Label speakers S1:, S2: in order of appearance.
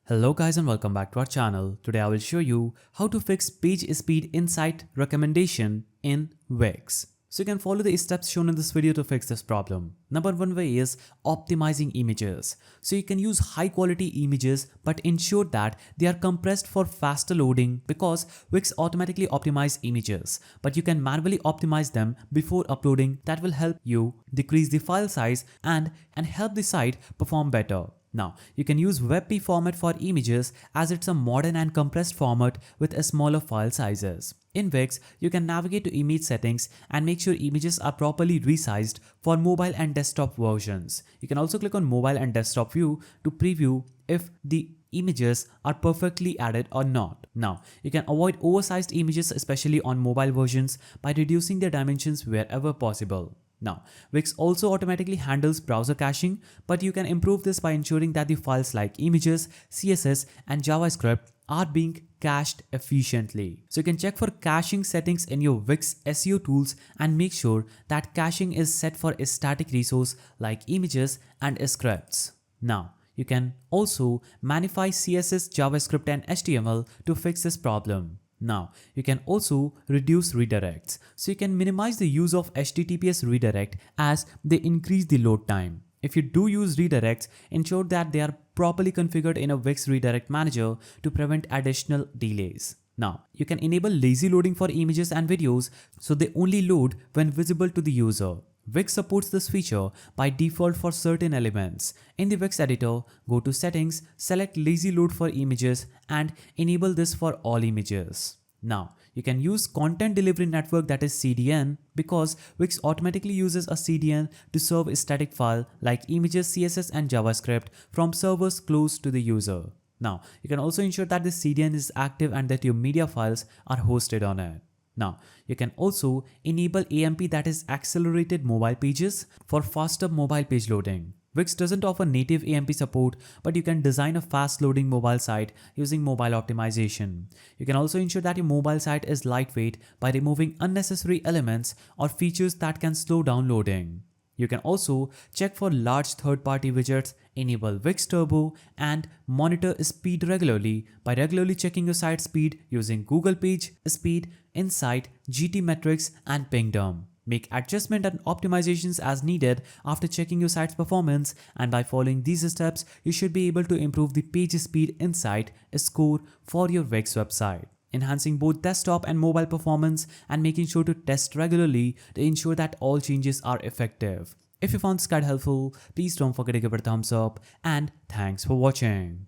S1: Hello guys and welcome back to our channel. Today I will show you how to fix page speed insight recommendation in Wix. So you can follow the steps shown in this video to fix this problem. Number one way is optimizing images. So you can use high quality images but ensure that they are compressed for faster loading because Wix automatically optimize images, but you can manually optimize them before uploading. That will help you decrease the file size and help the site perform better. Now, you can use WebP format for images as it's a modern and compressed format with a smaller file sizes. In Wix, you can navigate to image settings and make sure images are properly resized for mobile and desktop versions. You can also click on mobile and desktop view to preview if the images are perfectly added or not. Now, you can avoid oversized images especially on mobile versions by reducing their dimensions wherever possible. Now, Wix also automatically handles browser caching, but you can improve this by ensuring that the files like images, CSS, and JavaScript are being cached efficiently. So you can check for caching settings in your Wix SEO tools and make sure that caching is set for a static resource like images and scripts. Now, you can also manify CSS, JavaScript, and HTML to fix this problem. Now, you can also reduce redirects. So you can minimize the use of HTTPS redirect as they increase the load time. If you do use redirects, ensure that they are properly configured in a Wix redirect manager to prevent additional delays. Now, you can enable lazy loading for images and videos so they only load when visible to the user. Wix supports this feature by default for certain elements. In the Wix editor, go to settings, select lazy load for images and enable this for all images. Now, you can use content delivery network, that is CDN, because Wix automatically uses a CDN to serve a static file like images, CSS and JavaScript from servers close to the user. Now, you can also ensure that the CDN is active and that your media files are hosted on it. Now, you can also enable AMP, that is accelerated mobile pages, for faster mobile page loading. Wix doesn't offer native AMP support, but you can design a fast loading mobile site using mobile optimization. You can also ensure that your mobile site is lightweight by removing unnecessary elements or features that can slow down loading. You can also check for large third-party widgets, enable Wix Turbo, and monitor speed regularly by regularly checking your site speed using Google Page Speed, Insight, GTmetrix, and Pingdom. Make adjustment and optimizations as needed after checking your site's performance, and by following these steps, you should be able to improve the page speed insight score for your Wix website, enhancing both desktop and mobile performance and making sure to test regularly to ensure that all changes are effective. If you found this guide helpful, please don't forget to give it a thumbs up and thanks for watching.